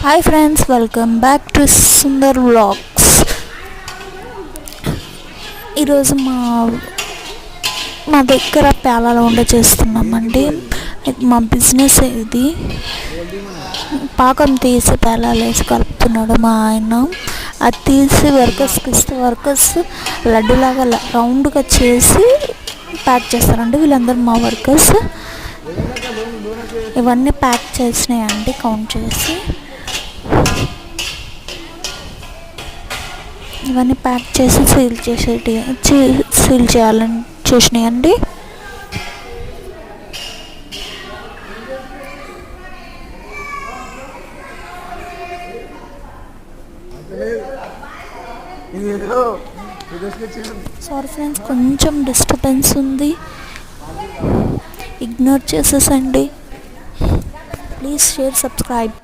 Hi friends, welcome back to Sundar vlogs. ఈరోజు మా దగ్గర పేలాల ఉండ చేస్తున్నామండి. మా బిజినెస్ ఇది. పాకం తీసి పేలాలు వేసి కలుపుతున్నాడు మా ఆయన. అది తీసి వర్కర్స్కి ఇస్తే వర్కర్స్ లడ్డులాగా రౌండ్గా చేసి ప్యాక్ చేస్తారండి. వీళ్ళందరూ మా వర్కర్స్. ఇవన్నీ ప్యాక్ చేసినాయండి, కౌంట్ చేసి. ఇవన్నీ ప్యాక్ చేసి సీల్ చేయాలని చేసినాయండి. సారీ ఫ్రెండ్స్, కొంచెం డిస్టర్బెన్స్ ఉంది, ఇగ్నోర్ చేసేసండి. Please share, subscribe.